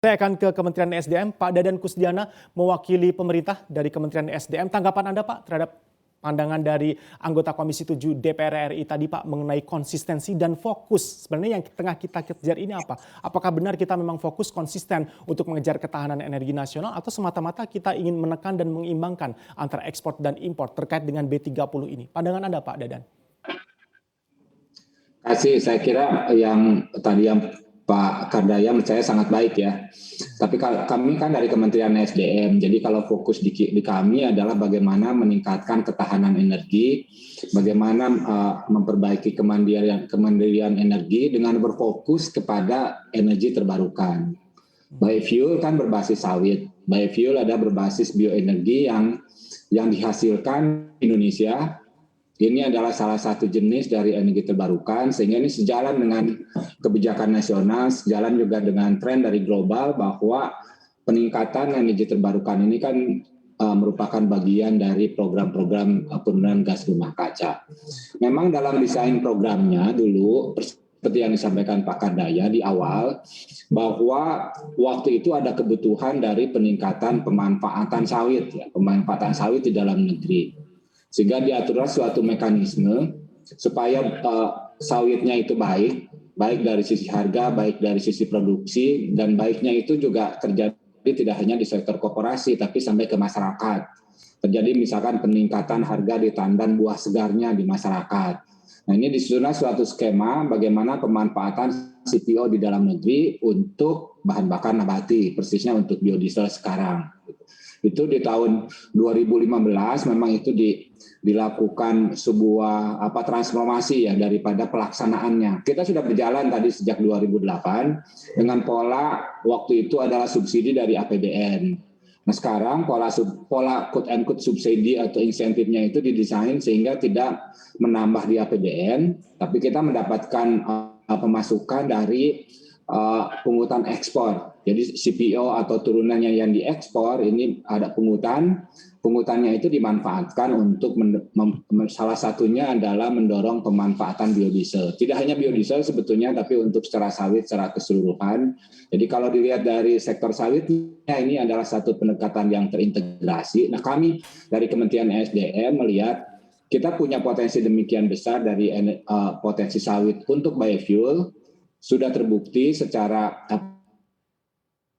Saya akan ke Kementerian SDM, Pak Dadan Kusdiana mewakili pemerintah dari Kementerian SDM. Tanggapan Anda Pak terhadap pandangan dari anggota Komisi 7 DPR RI tadi Pak mengenai konsistensi dan fokus. Sebenarnya yang tengah kita kejar ini apa? Apakah benar kita memang fokus konsisten untuk mengejar ketahanan energi nasional atau semata-mata kita ingin menekan dan mengimbangkan antara ekspor dan impor terkait dengan B30 ini? Pandangan Anda Pak Dadan? Saya kira yang tadi yang Pak Kardaya menurut saya sangat baik ya. Tapi kami kan dari Kementerian SDM, jadi kalau fokus di kami adalah bagaimana meningkatkan ketahanan energi, bagaimana memperbaiki kemandirian energi dengan berfokus kepada energi terbarukan. Biofuel kan berbasis sawit, biofuel ada berbasis bioenergi yang dihasilkan di Indonesia. Ini adalah salah satu jenis dari energi terbarukan, sehingga ini sejalan dengan kebijakan nasional, sejalan juga dengan tren dari global bahwa peningkatan energi terbarukan ini kan merupakan bagian dari program-program penurunan gas rumah kaca. Memang dalam desain programnya dulu, seperti yang disampaikan Pak Kardaya di awal, bahwa waktu itu ada kebutuhan dari peningkatan pemanfaatan sawit, ya, pemanfaatan sawit di dalam negeri. Sehingga diaturlah suatu mekanisme supaya sawitnya itu baik dari sisi harga, baik dari sisi produksi, dan baiknya itu juga terjadi tidak hanya di sektor koperasi, tapi sampai ke masyarakat. Terjadi misalkan peningkatan harga di tandan buah segarnya di masyarakat. Nah ini disusunlah suatu skema bagaimana pemanfaatan CPO di dalam negeri untuk bahan bakar nabati, persisnya untuk biodiesel sekarang. Itu di tahun 2015 memang itu dilakukan sebuah transformasi ya daripada pelaksanaannya. Kita sudah berjalan tadi sejak 2008 dengan pola waktu itu adalah subsidi dari APBN. Nah sekarang pola quote and quote subsidi atau insentifnya itu didesain sehingga tidak menambah di APBN, tapi kita mendapatkan pemasukan dari pungutan ekspor. Jadi CPO atau turunannya yang diekspor ini ada pungutannya itu dimanfaatkan untuk salah satunya adalah mendorong pemanfaatan biodiesel. Tidak hanya biodiesel sebetulnya, tapi untuk secara sawit secara keseluruhan. Jadi kalau dilihat dari sektor sawitnya ini adalah satu pendekatan yang terintegrasi. Nah kami dari Kementerian SDM melihat kita punya potensi demikian besar dari potensi sawit untuk biofuel, sudah terbukti secara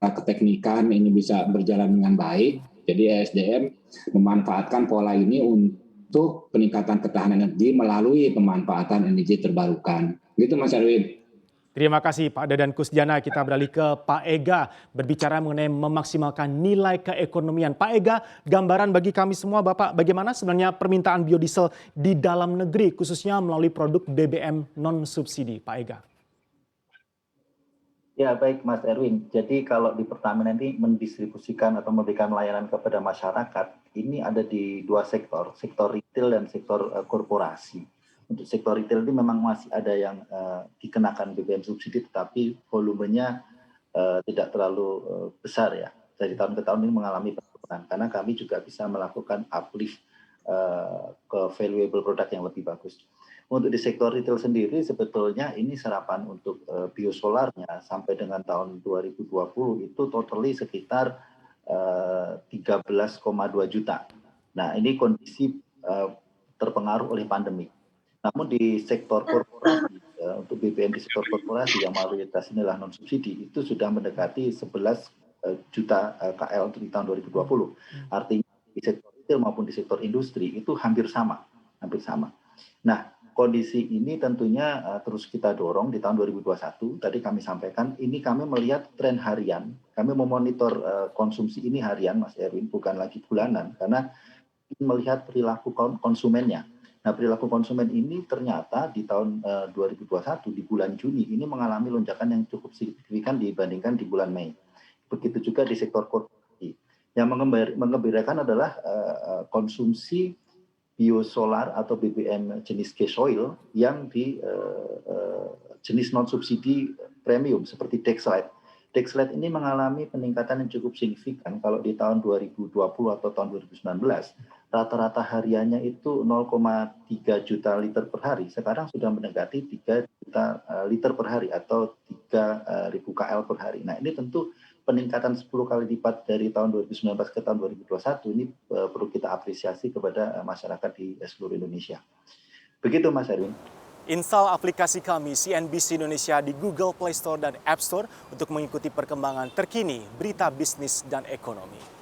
keteknikan ini bisa berjalan dengan baik. Jadi SDM memanfaatkan pola ini untuk peningkatan ketahanan energi melalui pemanfaatan energi terbarukan. Gitu Mas Erwin. Terima kasih Pak Dadan Kusdiana. Kita beralih ke Pak Ega berbicara mengenai memaksimalkan nilai keekonomian. Pak Ega, gambaran bagi kami semua Bapak, bagaimana sebenarnya permintaan biodiesel di dalam negeri khususnya melalui produk BBM non-subsidi, Pak Ega? Ya baik Mas Erwin, jadi kalau di Pertamina nanti mendistribusikan atau memberikan layanan kepada masyarakat, ini ada di dua sektor retail dan sektor korporasi. Untuk sektor retail ini memang masih ada yang dikenakan BBM subsidi, tetapi volumenya tidak terlalu besar ya. Dari tahun ke tahun ini mengalami penurunan, karena kami juga bisa melakukan uplift ke valuable product yang lebih bagus. Untuk di sektor retail sendiri sebetulnya ini serapan untuk biosolarnya sampai dengan tahun 2020 itu totally sekitar 13,2 juta. Nah ini kondisi terpengaruh oleh pandemi. Namun di sektor korporasi, untuk BBM di sektor korporasi yang mayoritas inilah non subsidi itu sudah mendekati 11 juta KL untuk di tahun 2020. Artinya di sektor retail maupun di sektor industri itu hampir sama. Nah kondisi ini tentunya terus kita dorong di tahun 2021. Tadi kami sampaikan, ini kami melihat tren harian. Kami memonitor konsumsi ini harian, Mas Erwin, bukan lagi bulanan. Karena melihat perilaku konsumennya. Nah, perilaku konsumen ini ternyata di tahun 2021, di bulan Juni, ini mengalami lonjakan yang cukup signifikan dibandingkan di bulan Mei. Begitu juga di sektor korporasi. Yang mengembirakan adalah konsumsi biosolar atau BBM jenis gas oil yang di jenis non subsidi premium seperti Dexlite. Dexlite ini mengalami peningkatan yang cukup signifikan. Kalau di tahun 2020 atau tahun 2019 rata-rata hariannya itu 0,3 juta liter per hari. Sekarang sudah mendekati 3 juta liter per hari atau 3.000 KL per hari. Nah ini tentu peningkatan 10 kali lipat dari tahun 2019 ke tahun 2021 ini perlu kita apresiasi kepada masyarakat di seluruh Indonesia. Begitu Mas Erwin. Install aplikasi kami CNBC Indonesia di Google Play Store dan App Store untuk mengikuti perkembangan terkini berita bisnis dan ekonomi.